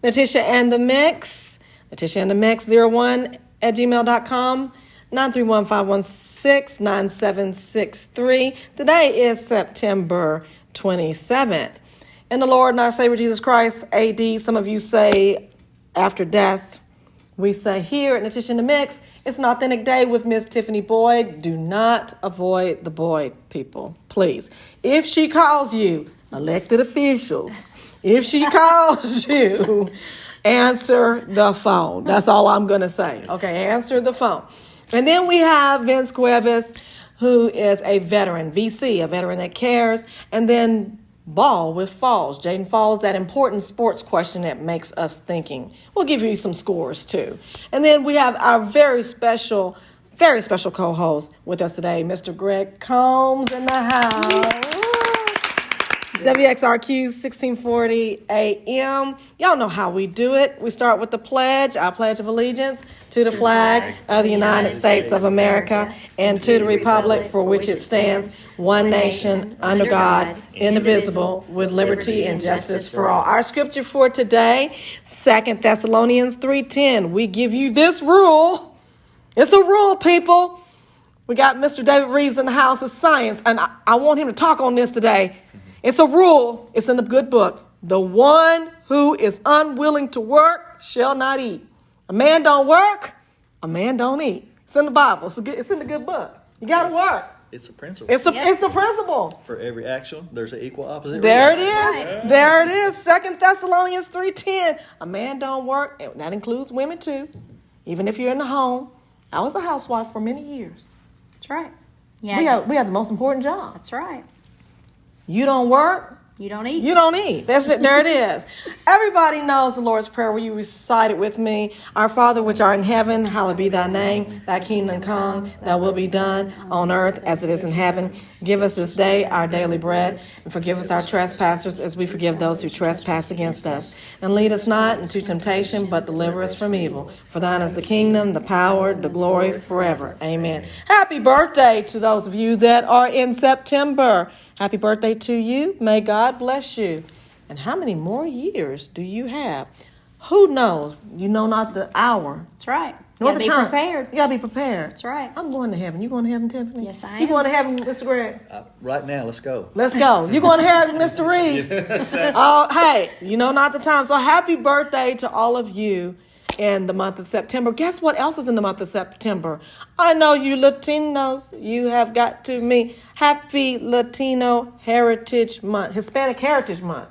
Natisha and the Mix. Natisha and the Mix 01@gmail.com. 931-516-9763. Today is September 27th. In the Lord and our Savior Jesus Christ, AD, some of you say after death. We say here at Natisha in the Mix, it's an authentic day with Miss Tiffany Boyd. Do not avoid the Boyd, people, please. If she calls you, elected officials, if she calls you, answer the phone. That's all I'm going to say. Okay, answer the phone. And then we have Vince Cuevas, who is a veteran, VC, a veteran that cares. And then Ball with Falls. Jaden Falls, that important sports question that makes us thinking. We'll give you some scores, too. And then we have our very special co-host with us today, Mr. Greg Combs in the house. WXRQ 1640 AM. Y'all know how we do it. We start with the pledge, our pledge of allegiance to the flag of the United States of America and to the republic for which it stands, one nation, under God, indivisible, with liberty and justice for all. Our scripture for today, 2 Thessalonians 3:10. We give you this rule. It's a rule, people. We got Mr. David Rives in the house of science, and I want him to talk on this today. It's a rule. It's in the good book. The one who is unwilling to work shall not eat. A man don't work, a man don't eat. It's in the Bible. It's in the good book. You got to work. It's a principle. It's the principle. For every action, there's an equal opposite. There it is. Right. There it is. 2 Thessalonians 3:10. A man don't work. And that includes women too. Even if you're in the home. I was a housewife for many years. That's right. Yeah. We have the most important job. That's right. You don't work. You don't eat. You don't eat. That's it. There it is. Everybody knows the Lord's Prayer. Will you recite it with me? Our Father which art in heaven, hallowed be thy name. Thy kingdom come, thy will be done on earth as it is in heaven. Give us this day our daily bread, and forgive us our trespasses as we forgive those who trespass against us. And lead us not into temptation, but deliver us from evil. For thine is the kingdom, the power, the glory forever. Amen. Happy birthday to those of you that are in September. Happy birthday to you. May God bless you. And how many more years do you have? Who knows? You know not the hour. That's right. You got to be prepared. You got to be prepared. That's right. I'm going to heaven. You going to heaven, Tiffany? Yes, I am. You going to heaven, Mr. Greg? Right now, let's go. Let's go. You going to heaven, Mr. Reeves? Oh, hey, you know not the time. So happy birthday to all of you in the month of September. Guess what else is in the month of September? I know you Latinos, you have got to meet Happy Latino Heritage Month, Hispanic Heritage Month.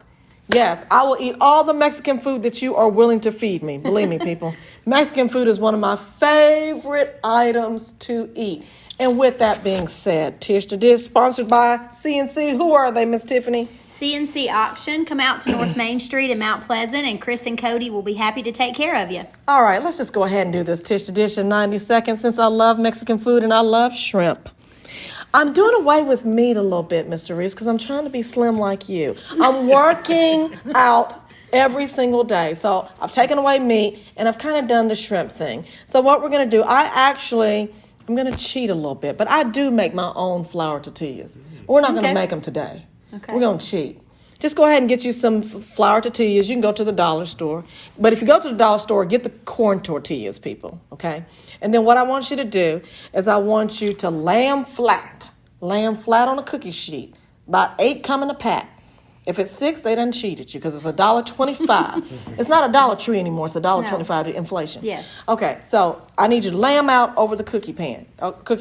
Yes, I will eat all the Mexican food that you are willing to feed me. Believe me, people. Mexican food is one of my favorite items to eat. And with that being said, Tish the Dish, sponsored by CNC. Who are they, Miss Tiffany? CNC Auction. Come out to North Main Street in Mount Pleasant, and Chris and Cody will be happy to take care of you. All right, let's just go ahead and do this Tish the Dish in 90 seconds since I love Mexican food and I love shrimp. I'm doing away with meat a little bit, Mr. Reeves, because I'm trying to be slim like you. I'm working out every single day. So I've taken away meat, and I've kind of done the shrimp thing. So what we're going to do, I'm going to cheat a little bit, but I do make my own flour tortillas. We're not going to make them today. Okay. We're going to cheat. Just go ahead and get you some flour tortillas. You can go to the dollar store. But if you go to the dollar store, get the corn tortillas, people, okay? And then what I want you to do is I want you to lay them flat on a cookie sheet. About 8 come in a pack. If it's 6, they done cheated you because it's $1.25. It's not a Dollar Tree anymore. It's $1.25 to inflation. Yes. Okay, so I need you to lay them out over the cookie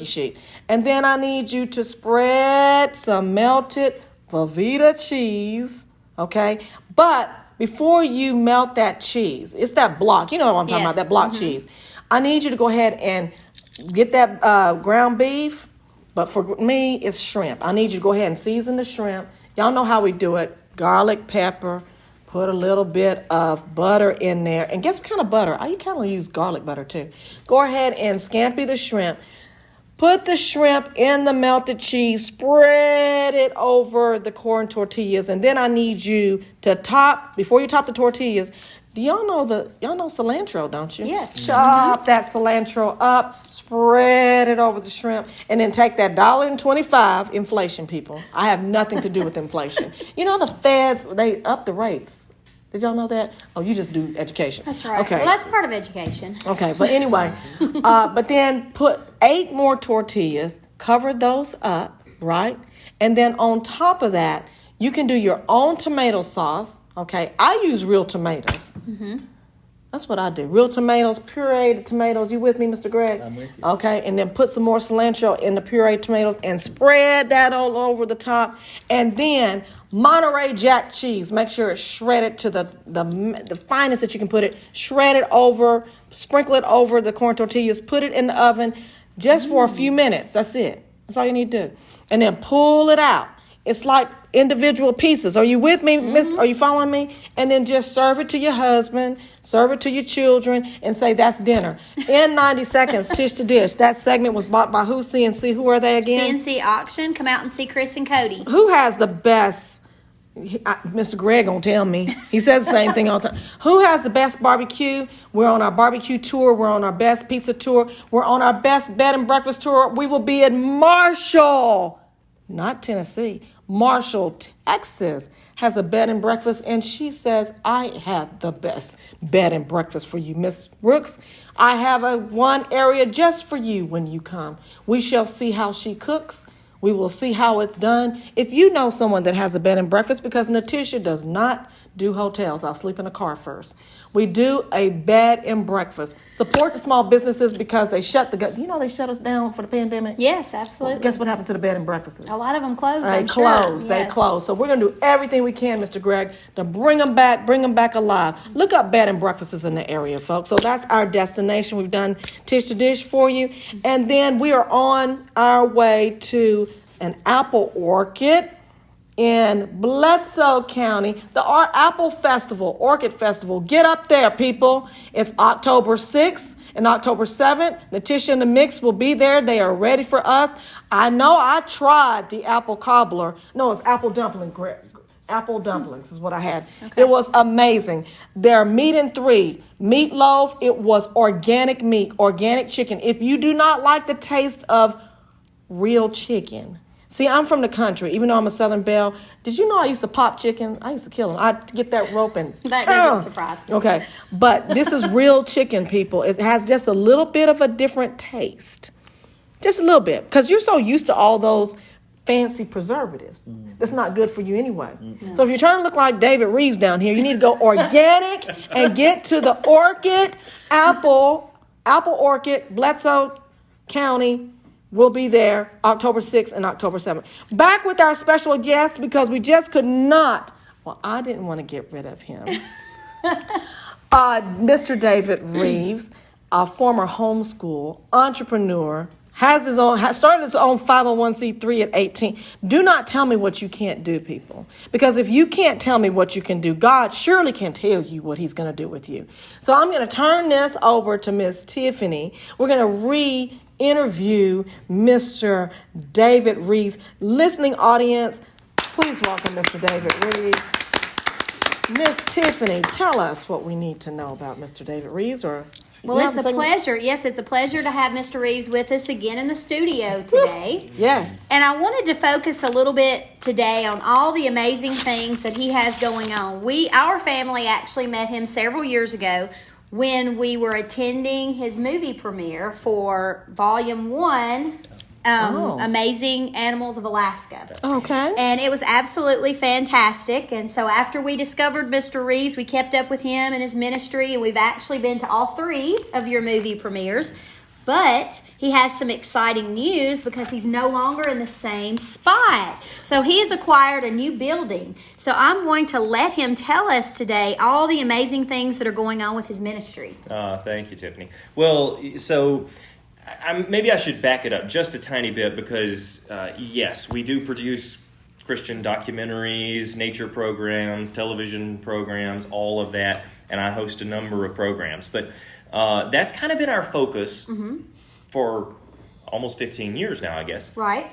sheet. And then I need you to spread some melted Velveeta cheese, okay? But before you melt that cheese, it's that block. You know what I'm talking about, that block cheese. I need you to go ahead and get that ground beef. But for me, it's shrimp. I need you to go ahead and season the shrimp. Y'all know how we do it. Garlic, pepper, put a little bit of butter in there. And guess what kind of butter? I kind of use garlic butter too. Go ahead and scampi the shrimp. Put the shrimp in the melted cheese. Spread it over the corn tortillas. And then I need you to before you top the tortillas, y'all know cilantro, don't you? Yes. Chop that cilantro up, spread it over the shrimp, and then take that $1.25 inflation, people. I have nothing to do with inflation. You know the feds, they up the rates Did y'all know that? Oh, you just do education. That's right. Okay. Well, that's part of education. Okay, but anyway, but then put 8 more tortillas, cover those up, right? And then on top of that, you can do your own tomato sauce. Okay, I use real tomatoes. Mm-hmm. That's what I do. Real tomatoes, pureed tomatoes. You with me, Mr. Greg? I'm with you. Okay, and then put some more cilantro in the pureed tomatoes and spread that all over the top. And then Monterey Jack cheese. Make sure it's shredded to the finest that you can put it. Shred it over, sprinkle it over the corn tortillas. Put it in the oven just for a few minutes. That's it. That's all you need to do. And then pull it out. It's like individual pieces. Are you with me, Miss? Are you following me? And then just serve it to your husband, serve it to your children, and say that's dinner. In 90 seconds, Tish to Dish. That segment was bought by who? CNC. Who are they again? CNC Auction. Come out and see Chris and Cody. Who has the best? Mr. Greg gonna tell me. He says the same thing all the time. Who has the best barbecue? We're on our barbecue tour. We're on our best pizza tour. We're on our best bed and breakfast tour. We will be in Marshall, not Tennessee. Marshall, Texas has a bed and breakfast, and she says, I have the best bed and breakfast for you, Miss Brooks. I have one area just for you when you come. We shall see how she cooks. We will see how it's done. If you know someone that has a bed and breakfast, because Natisha does not do hotels. I'll sleep in a car first. We do a bed and breakfast. Support the small businesses because they shut they shut us down for the pandemic. Yes, absolutely. Well, guess what happened to the bed and breakfasts? A lot of them closed. They closed. They closed. So we're going to do everything we can, Mr. Greg, to bring them back alive. Look up bed and breakfasts in the area, folks. So that's our destination. We've done Tish to Dish for you. And then we are on our way to an apple orchard in Bledsoe County, the Apple Festival, Orchid Festival. Get up there, people. It's October 6th and October 7th. Natisha and the Mix will be there. They are ready for us. I know I tried the apple cobbler. No, it's apple dumpling. Apple dumplings is what I had. Okay. It was amazing. They're meat in 3. Meatloaf, it was organic meat, organic chicken. If you do not like the taste of real chicken, see, I'm from the country, even though I'm a Southern belle. Did you know I used to pop chicken? I used to kill them. I'd get that rope and... That doesn't surprise me. Okay, but this is real chicken, people. It has just a little bit of a different taste. Just a little bit. Because you're so used to all those fancy preservatives. That's not good for you anyway. So if you're trying to look like David Rives down here, you need to go organic and get to the Orchid, Apple Orchard, Bledsoe County. We'll be there October 6th and October 7th. Back with our special guest because we just could not. Well, I didn't want to get rid of him. Mr. David Rives, a former homeschool entrepreneur, started his own 501c3 at 18. Do not tell me what you can't do, people. Because if you can't tell me what you can do, God surely can tell you what he's going to do with you. So I'm going to turn this over to Miss Tiffany. We're going to interview Mr. David Rives. Listening audience, please welcome Mr. David Rives. Miss Tiffany, tell us what we need to know about Mr. David Rives. Well, it's a pleasure. Yes, it's a pleasure to have Mr. Rives with us again in the studio today. Yes. And I wanted to focus a little bit today on all the amazing things that he has going on. Our family actually met him several years ago when we were attending his movie premiere for Volume 1, Amazing Animals of Alaska. Okay. And it was absolutely fantastic. And so after we discovered Mr. Rives, we kept up with him and his ministry, and we've actually been to all 3 of your movie premieres. But he has some exciting news because he's no longer in the same spot. So he has acquired a new building. So I'm going to let him tell us today all the amazing things that are going on with his ministry. Thank you, Tiffany. Well, so maybe I should back it up just a tiny bit because, yes, we do produce Christian documentaries, nature programs, television programs, all of that, and I host a number of programs. But that's kind of been our focus for almost 15 years now, I guess. Right.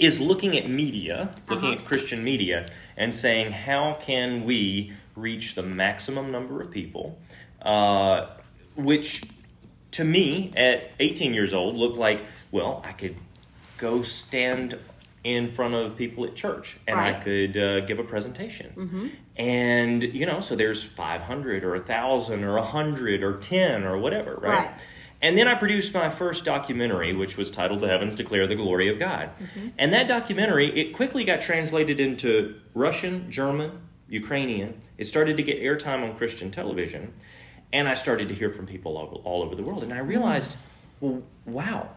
Is looking at media, looking at Christian media, and saying how can we reach the maximum number of people, which to me at 18 years old looked like, well, I could go stand in front of people at church, and I Right. could give a presentation. And, so there's 500 or 1,000 or 100 or 10 or whatever, right? Right. And then I produced my first documentary, which was titled The Heavens Declare the Glory of God. And that documentary, it quickly got translated into Russian, German, Ukrainian. It started to get airtime on Christian television. And I started to hear from people all over the world. And I realized, well, wow,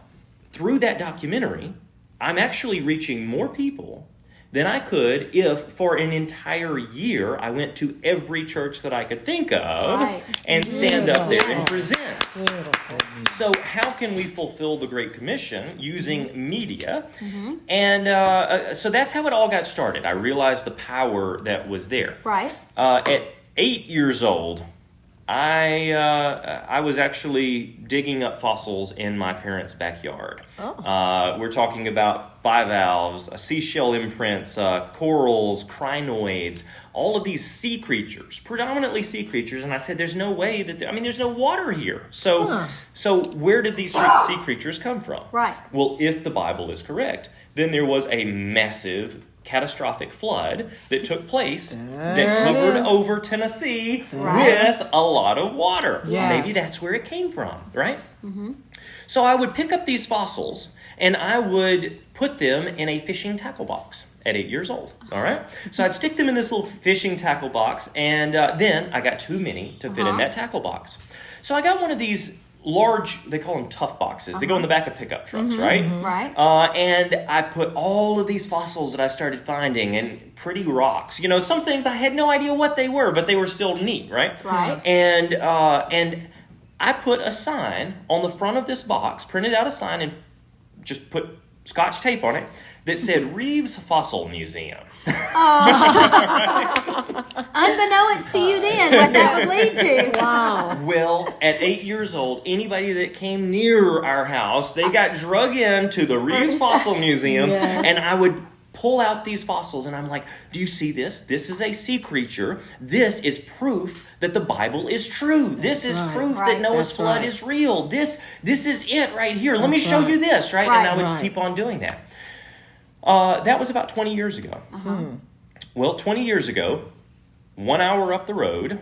through that documentary, I'm actually reaching more people than I could if for an entire year I went to every church that I could think of Right. and stand up there and Yes. present. Beautiful. So how can we fulfill the Great Commission using media? And so that's how it all got started. I realized the power that was there. Right. At 8 years old, I was actually digging up fossils in my parents' backyard. We're talking about bivalves, seashell imprints, corals, crinoids, all of these sea creatures, predominantly sea creatures. And I said, there's no way that, there's no water here. So where did these sea creatures come from? Right. Well, if the Bible is correct, then there was a massive catastrophic flood that took place that covered over Tennessee Right. with a lot of water. Yes. Maybe that's where it came from, right? So I would pick up these fossils and I would put them in a fishing tackle box at 8 years old, all right? So I'd stick them in this little fishing tackle box, and then I got too many to fit in that tackle box. So I got one of these large, they call them tough boxes. They go in the back of pickup trucks, right? Right. And I put all of these fossils that I started finding and pretty rocks. Some things I had no idea what they were, but they were still neat, right? Right. And I put a sign on the front of this box, printed out a sign and just put Scotch tape on it that said Rives Fossil Museum. Unbeknownst to you then, what that would lead to. Wow. Well, at 8 years old, anybody that came near our house, they got drug into the Rives Fossil Museum, Yeah. and I would pull out these fossils, and I'm like, do you see this? This is a sea creature. This is proof that the Bible is true. This is right. proof Right. that Noah's That's flood right. is real. This is it right here. Let me That's show right. you this, right? Right. And I would Right. keep on doing that. That was about 20 years ago. Well, 20 years ago, 1 hour up the road,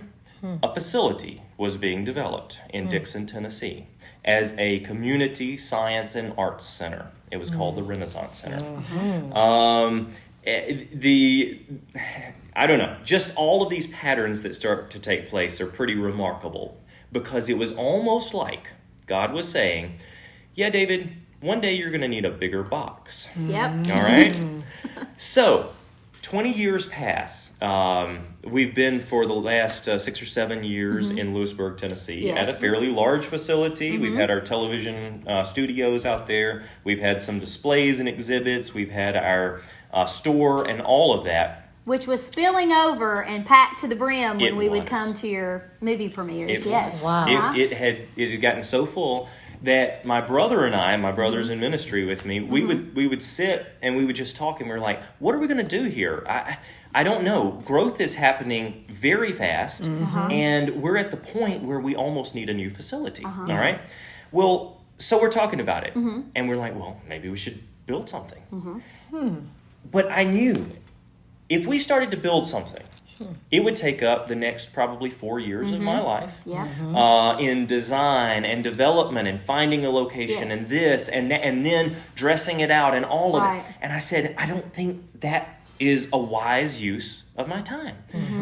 a facility was being developed in Dixon, Tennessee, as a community science and arts center. It was called the Renaissance Center. I don't know, just all of these patterns that start to take place are pretty remarkable, because it was almost like God was saying, yeah, David, one day you're going to need a bigger box. Yep. All right? So, 20 years pass. We've been for the last 6 or 7 years in Lewisburg, Tennessee, Yes. at a fairly large facility. We've had our television studios out there. We've had some displays and exhibits. We've had our store and all of that. Which was spilling over and packed to the brim when It we would was. come to your movie premieres. It Yes. was. Wow. It had gotten so full that my brother and I, my brother's in ministry with me, we would sit and we would just talk, and we were like, what are we going to do here? I don't know. Growth is happening very fast, and we're at the point where we almost need a new facility. All right? Well, so we're talking about it, and we're like, well, maybe we should build something. But I knew if we started to build something, it would take up the next probably 4 years of my life. Yeah. In design and development and finding a location Yes. and this and that, and then dressing it out and all of Right. it. And I said, I don't think that is a wise use of my time.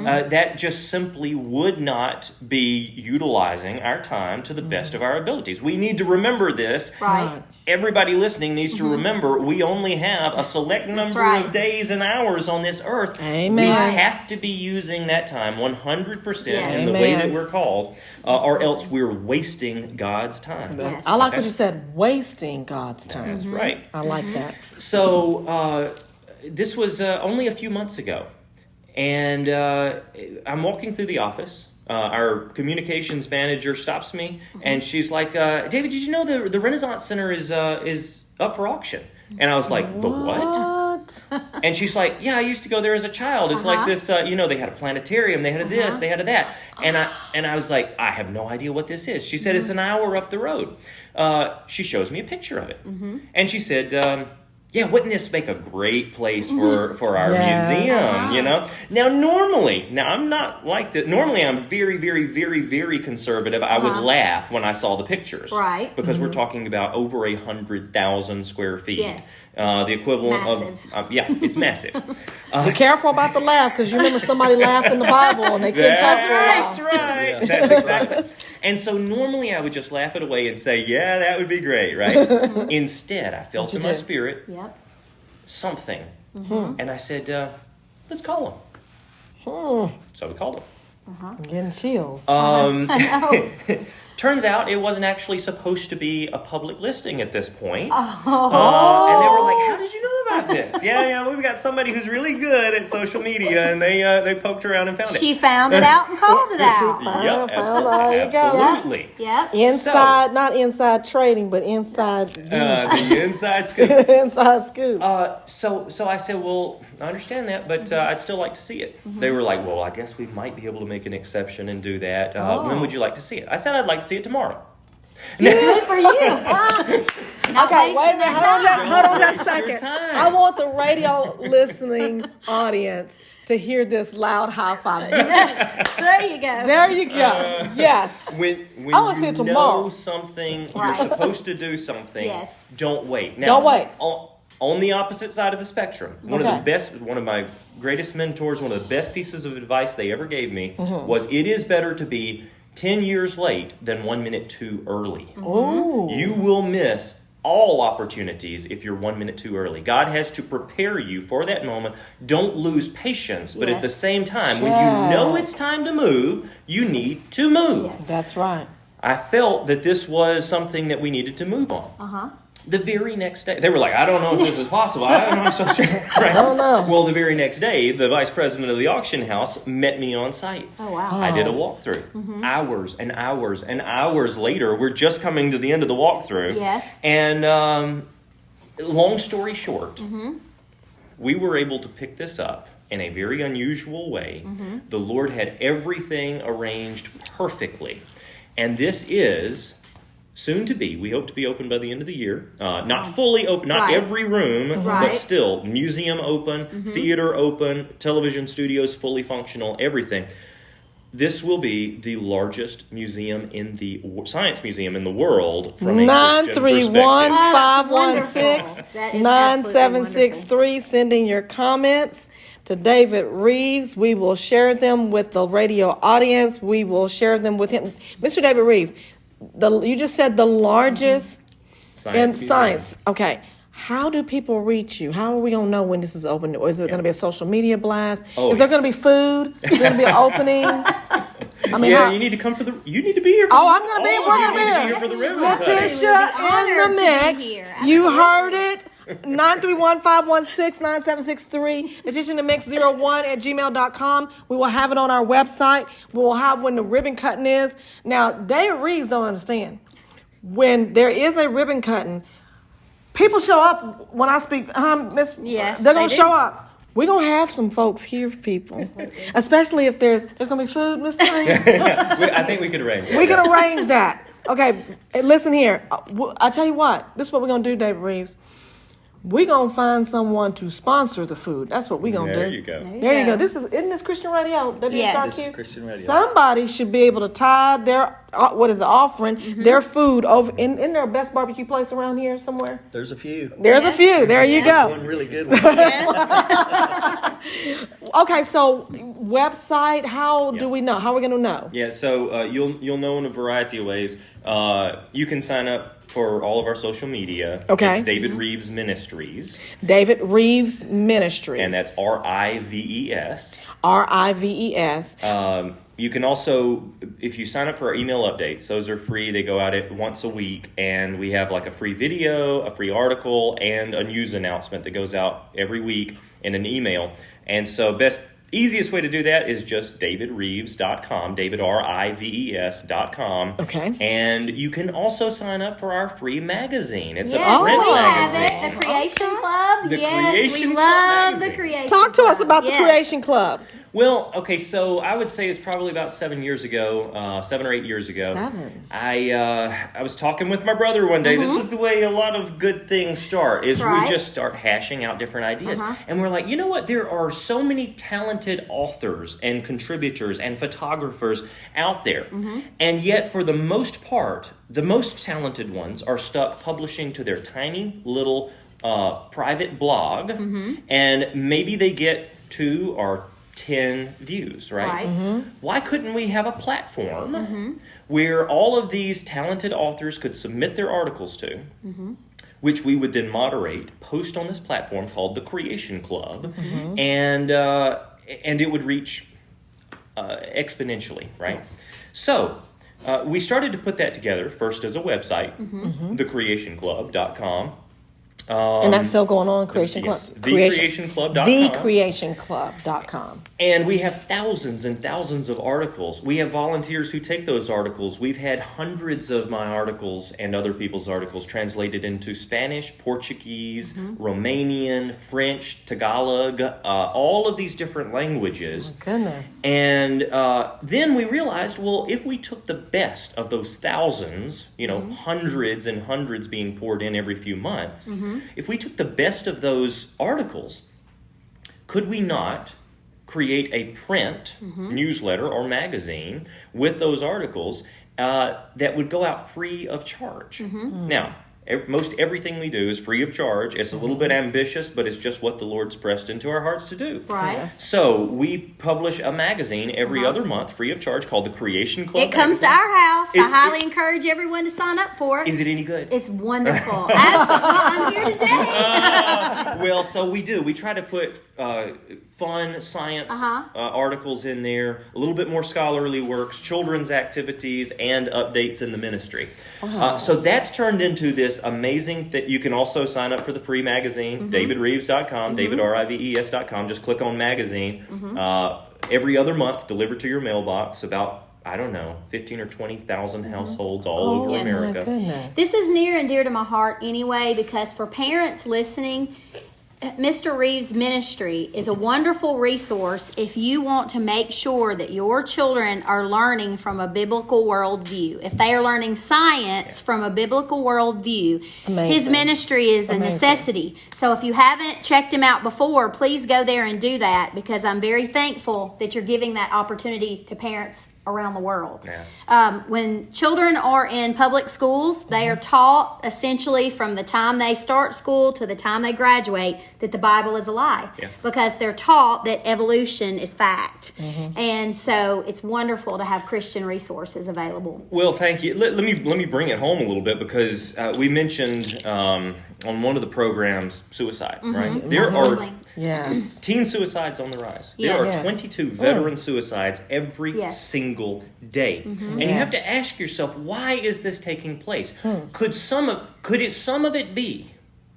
That just simply would not be utilizing our time to the best of our abilities. We need to remember this. Right. Everybody listening needs to remember we only have a select number right. of days and hours on this earth. Amen. We Right. have to be using that time 100% Yes. in the way Amen. that we're called, or else we're wasting God's time. Yes. I like Okay. what you said, wasting God's time. That's right. I like that. So this was only a few months ago, and I'm walking through the office. Our communications manager stops me, and she's like, "David, did you know the Renaissance Center is up for auction?" And I was like, "The what?" And she's like, "Yeah, I used to go there as a child. It's like this, they had a planetarium, they had a this, they had a that." And I was like, "I have no idea what this is." She said, "It's an hour up the road." She shows me a picture of it, and she said, yeah, wouldn't this make a great place for our Yeah. museum, you know? Now, I'm not like that. Normally, I'm very, very, very, very conservative. I would laugh when I saw the pictures. Right. Because we're talking about over 100,000 square feet. Yes. The equivalent Massive. of, it's massive. Be careful about the laugh, because you remember somebody laughed in the Bible and they couldn't talk for a That's while. right. Yeah. That's exactly. And so normally I would just laugh it away and say, yeah, that would be great, right? Instead, I felt in my spirit Yep. something. And I said, let's call him. So we called him. I'm getting chills. Turns out it wasn't actually supposed to be a public listing at this point. And they were like, how did you know about this? Yeah, we've got somebody who's really good at social media, and they poked around and found it. She found it out and called it out. Yep, There you go. absolutely. Yep. Inside, not inside trading, but inside The inside scoop. inside scoop. So I said, well, I understand that, but I'd still like to see it. They were like, well, I guess we might be able to make an exception and do that. When would you like to see it? I said, I'd like to see it tomorrow. Good for you. Not Okay, wait a wasting minute. that Hold on just a Waste your second. time. I want the radio listening audience to hear this loud high five. There you go. There you go. Yes. When I wanna you see it tomorrow. know something, Right. you're supposed to do something. Yes. Don't wait. Now, Don't wait. On the opposite side of the spectrum, one Okay. of my greatest mentors, one of the best pieces of advice they ever gave me Mm-hmm. was, it is better to be 10 years late than 1 minute too early. Ooh. You will miss all opportunities if you're 1 minute too early. God has to prepare you for that moment. Don't lose patience, but at Yes. the same time, when you know it's time to move, you need to move. Yes. That's right. I felt that this was something that we needed to move on. The very next day, they were like, I don't know if this is possible. I don't know. I'm so sure. Right? I don't know. Well, the very next day, the vice president of the auction house met me on site. Oh, wow. I did a walkthrough. Hours and hours and hours later, we're just coming to the end of the walkthrough. Yes. And long story short, we were able to pick this up in a very unusual way. The Lord had everything arranged perfectly. And this is soon to be, we hope to be open by the end of the year. Not fully open, not Right. every room, Right. but still museum open, theater open, television studios fully functional, everything. This will be the largest museum in the science museum in the world from a Christian 931 perspective. 516 That is 9763. Sending your comments to David Rives. We will share them with the radio audience. We will share them with him. Mr. David Rives, you just said the largest in museum. science. Okay. How do people reach you? How are we going to know when this is open? Or is it going to be a social media blast? Oh, is there going to be food? Is there going to be an opening? I mean, Yeah, you need to come you need to be here. For Oh, I'm going to be. We're going to be you need there. here for the ribbon Yes, cutting. we will. Natisha We'll be in honored the to be mix. here. You Absolutely. heard it. 931-516-9763. Natisha in the mix 01@gmail.com. We will have it on our website. We will have when the ribbon cutting is. Now, David Reeves don't understand. When there is a ribbon cutting, people show up when I speak. Miss, Yes, they're gonna they do. show up. We're gonna have some folks here, people, especially if there's gonna be food, Miss Tony. I think we could arrange it. We can arrange that. Okay, listen here. I tell you what. This is what we're gonna do, David Reeves. We're gonna find someone to sponsor the food. That's what we're gonna do. There you go. There you go. Isn't this Christian Radio? WSRQ? Yes. This is Christian Radio. Somebody should be able to tie their offering, their food over in there a best barbecue place around here somewhere. There's a few. There's a Yes. few. There you go. One really good one. Okay, so website. How do Yeah. we know? How are we gonna know? Yeah, so you'll know in a variety of ways. You can sign up for all of our social media. Okay. It's David Reeves Ministries, David Reeves Ministries. and that's RIVES. RIVES. You can also, if you sign up for our email updates, those are free. They go out once a week, and we have like a free video, a free article, and a news announcement that goes out every week in an email. And so easiest way to do that is just davidreeves.com, DavidRives.com. Okay. And you can also sign up for our free magazine. It's Yes, a print we magazine. have it. The Creation Club. The Yes, Creation we Club love magazine. the Creation Talk to us Club. about the Yes. Creation Club. Well, okay, so I would say it's probably about 7 years ago, 7 or 8 years ago. 7. I was talking with my brother one day. This is the way a lot of good things start, is Right. we just start hashing out different ideas. And we're like, you know what? There are so many talented authors and contributors and photographers out there. And yet, for the most part, the most talented ones are stuck publishing to their tiny little private blog, and maybe they get 2 or 10 views, right? Why couldn't we have a platform where all of these talented authors could submit their articles to, which we would then moderate, post on this platform called the Creation Club, and it would reach exponentially, right? Yes. So we started to put that together first as a website, thecreationclub.com. And that's still going on, Creation Club? Yes, thecreationclub.com. Thecreationclub.com. And we have thousands and thousands of articles. We have volunteers who take those articles. We've had hundreds of my articles and other people's articles translated into Spanish, Portuguese, Romanian, French, Tagalog, all of these different languages. Oh, goodness. And then we realized, well, if we took the best of those thousands, hundreds and hundreds being poured in every few months, if we took the best of those articles, could we not create a print newsletter or magazine with those articles that would go out free of charge? Now, most everything we do is free of charge. It's a little bit ambitious, but it's just what the Lord's pressed into our hearts to do. Right. So we publish a magazine every other month, free of charge, called the Creation Club. It comes to magazine. our house. I highly encourage everyone to sign up for it. Is it any good? It's wonderful. Absolutely. Well, I'm here today. Well, so we do. We try to put fun science articles in there, a little bit more scholarly works, children's activities, and updates in the ministry. So that's turned into this amazing that you can also sign up for the free magazine, davidrives.com, davidrives.com. Just click on magazine. Every other month, delivered to your mailbox, about 15 or 20,000 households all over yes. America. My goodness. This is near and dear to my heart anyway, because for parents listening, Mr. Rives' ministry is a wonderful resource if you want to make sure that your children are learning from a biblical worldview. If they are learning science from a biblical worldview, Amazing. his ministry is a necessity. So if you haven't checked him out before, please go there and do that, because I'm very thankful that you're giving that opportunity to parents around the world. When children are in public schools, they are taught essentially from the time they start school to the time they graduate that the Bible is a lie, because they're taught that evolution is fact. And so it's wonderful to have Christian resources available. Well, thank you. Let me bring it home a little bit, because we mentioned on one of the programs suicide, right? There Absolutely. are teen suicides on the rise. There Yes. are 22 veteran suicides every single day. And you have to ask yourself, why is this taking place? Could some of it be,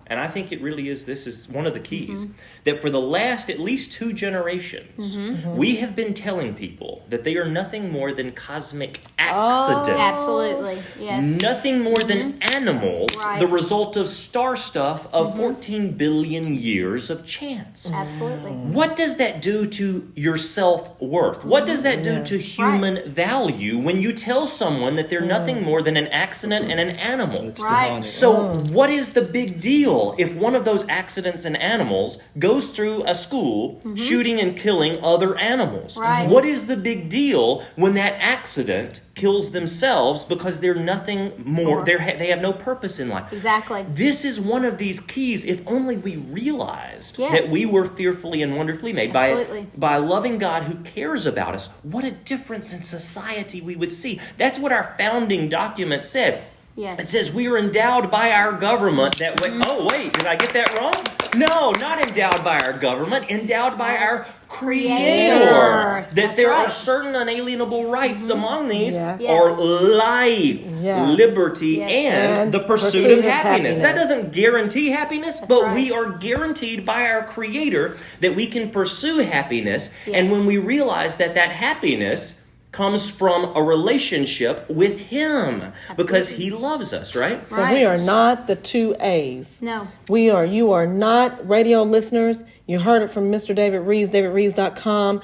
and I think it really is, this is one of the keys, that for the last at least 2 generations, we have been telling people that they are nothing more than cosmic accidents. Absolutely, yes. Nothing more than animals, Right. the result of star stuff of 14 billion years of chance. Absolutely. What does that do to your self-worth? What does that do to human value when you tell someone that they're nothing more than an accident and an animal? It's Right. demonic. So what is the big deal if one of those accidents and animals goes through a school shooting and killing other animals? Right. What is the big deal when that accident kills themselves because they're nothing more? They have no purpose in life. Exactly. This is one of these keys. If only we realized Yes. that we were fearfully and wonderfully made Absolutely. by a loving God who cares about us, what a difference in society we would see. That's what our founding document said. Yes. It says we are endowed by our government that way. Oh, wait, did I get that wrong? No, not endowed by our government, endowed by our Creator. Creator. That That's there are right. certain unalienable rights. Among these Yes. are life, Yes. liberty, Yes. and the pursuit of happiness. That doesn't guarantee happiness, but right. we are guaranteed by our Creator that we can pursue happiness. Yes. And when we realize that that happiness comes from a relationship with Him, because He loves us, right? So we are not the 2 A's. No. You are not radio listeners. You heard it from Mr. David Rives, davidrives.com.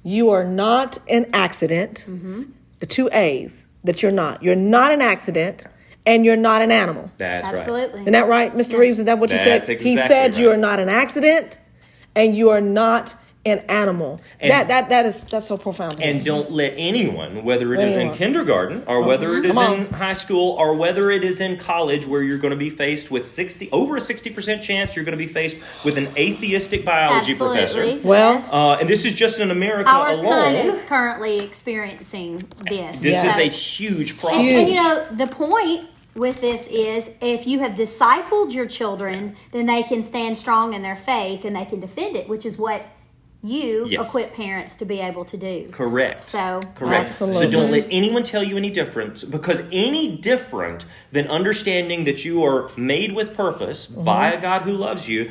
You are not an accident. The 2 A's that you're not. You're not an accident, and you're not an animal. That's right. Absolutely. Isn't that right, Mr. Reeves? Is that what you said? That's exactly He said right. you are not an accident, and you are not an animal. And- That's so profound. to me. And don't let anyone, whether it is in Anyone. kindergarten or whether it is Come in on. high school or whether it is in college, where you're going to be faced with over a 60% chance you're going to be faced with an atheistic biology professor. Absolutely. Well, Yes. And this is just in America Our alone. son is currently experiencing this. This Yes. is a huge problem. And you know, the point with this is if you have discipled your children, then they can stand strong in their faith and they can defend it, which is what you Yes. equip parents to be able to do. Correct. So, Correct. Absolutely. So don't let anyone tell you any different, because any different than understanding that you are made with purpose by a God who loves you,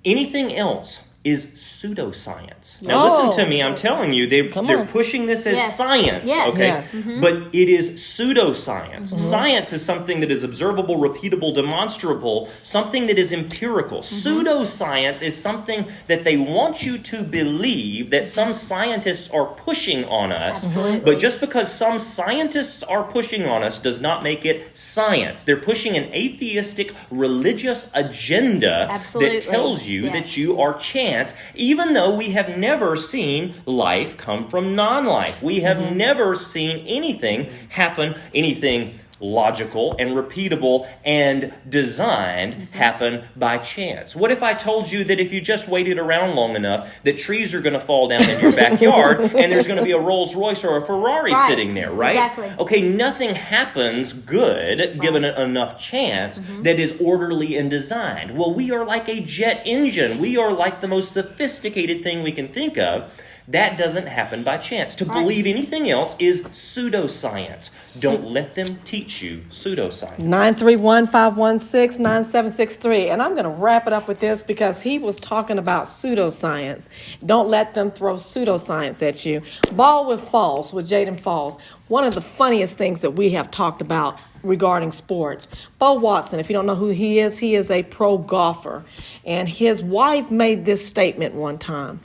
anything else is pseudoscience. Now Oh. listen to me, I'm telling you, they're on. pushing this as Yes. science, Yes. okay? Yes. But it is pseudoscience. Science is something that is observable, repeatable, demonstrable, something that is empirical. Pseudoscience is something that they want you to believe that some scientists are pushing on us. Absolutely. But just because some scientists are pushing on us does not make it science. They're pushing an atheistic religious agenda Absolutely. that tells you Yes. that you are chance, even though we have never seen life come from non-life. We have never seen anything happen, anything logical and repeatable and designed happen by chance. What if I told you that if you just waited around long enough, that trees are going to fall down in your backyard and there's going to be a Rolls Royce or a Ferrari Right. sitting there, right? Exactly. Okay, nothing happens good given it enough chance that is orderly and designed. Well, we are like a jet engine. We are like the most sophisticated thing we can think of. That doesn't happen by chance. To believe anything else is pseudoscience. Don't let them teach you pseudoscience. 931-516-9763. And I'm going to wrap it up with this because he was talking about pseudoscience. Don't let them throw pseudoscience at you. Ball with Falls, with Jaden Falls. One of the funniest things that we have talked about regarding sports. Bo Watson, if you don't know who he is a pro golfer. And his wife made this statement one time.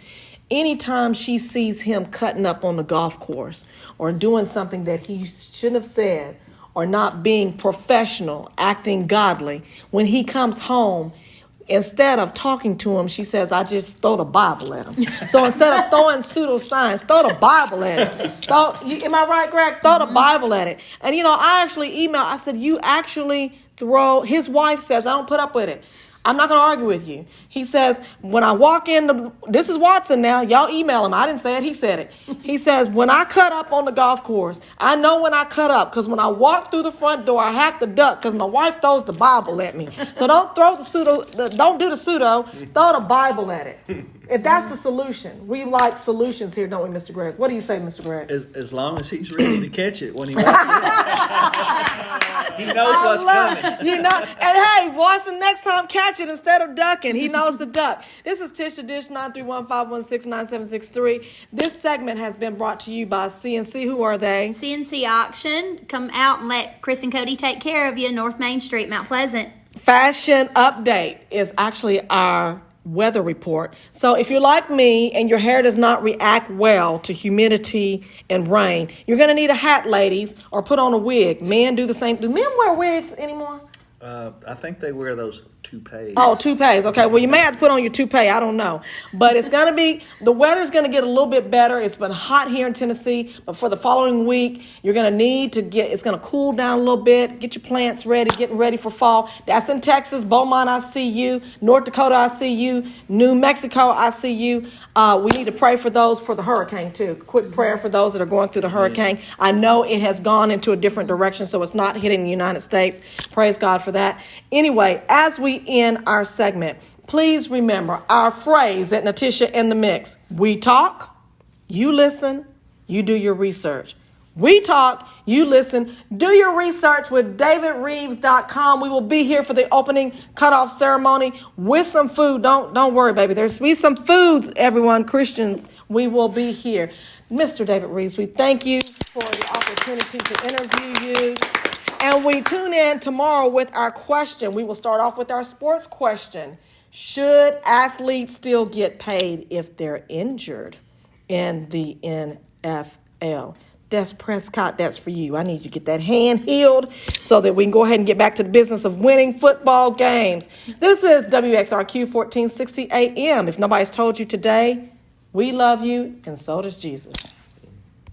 Anytime she sees him cutting up on the golf course or doing something that he shouldn't have said or not being professional, acting godly, when he comes home, instead of talking to him, she says, I just throw the Bible at him. So instead of throwing pseudoscience, throw the Bible at it. Am I right, Greg? Throw the Bible at it. And, I actually emailed, I said, you actually his wife says, I don't put up with it. I'm not going to argue with you. He says, when I walk in, this is Watson now. Y'all email him. I didn't say it. He said it. He says, when I cut up on the golf course, I know when I cut up because when I walk through the front door, I have to duck because my wife throws the Bible at me. So don't throw don't do the pseudo. Throw the Bible at it. If that's the solution. We like solutions here, don't we, Mr. Greg? What do you say, Mr. Greg? As long as he's ready to catch it when he walks in. He knows what's coming. And hey, Watson, next time catch it instead of ducking. He knows the duck. This is Tisha Dish 931-516-9763. This segment has been brought to you by CNC. Who are they? CNC Auction. Come out and let Chris and Cody take care of you. North Main Street, Mount Pleasant. Fashion Update is actually our weather report. So if you're like me and your hair does not react well to humidity and rain, you're going to need a hat, ladies, or put on a wig. Men do the same. Do men wear wigs anymore? I think they wear those toupees. Oh, toupees. Okay. Well, you may have to put on your toupee. I don't know. But it's going to be, the weather's going to get a little bit better. It's been hot here in Tennessee. But for the following week, you're going to need to it's going to cool down a little bit. Get your plants ready, getting ready for fall. That's in Texas. Beaumont, I see you. North Dakota, I see you. New Mexico, I see you. We need to pray for those for the hurricane, too. Quick prayer for those that are going through the hurricane. I know it has gone into a different direction, so it's not hitting the United States. Praise God for that. Anyway, as we end our segment, please remember our phrase at Natisha in the Mix. We talk, you listen, you do your research. We talk, you listen, do your research with davidreeves.com. We will be here for the opening cutoff ceremony with some food. Don't worry, baby. There's be some food, everyone, Christians. We will be here. Mr. David Reeves, we thank you for the opportunity to interview you. And we tune in tomorrow with our question. We will start off with our sports question. Should athletes still get paid if they're injured? in the NFL. Des Prescott, that's for you. I need you to get that hand healed so that we can go ahead and get back to the business of winning football games. This is WXRQ 1460 AM. If nobody's told you today, we love you, and so does Jesus.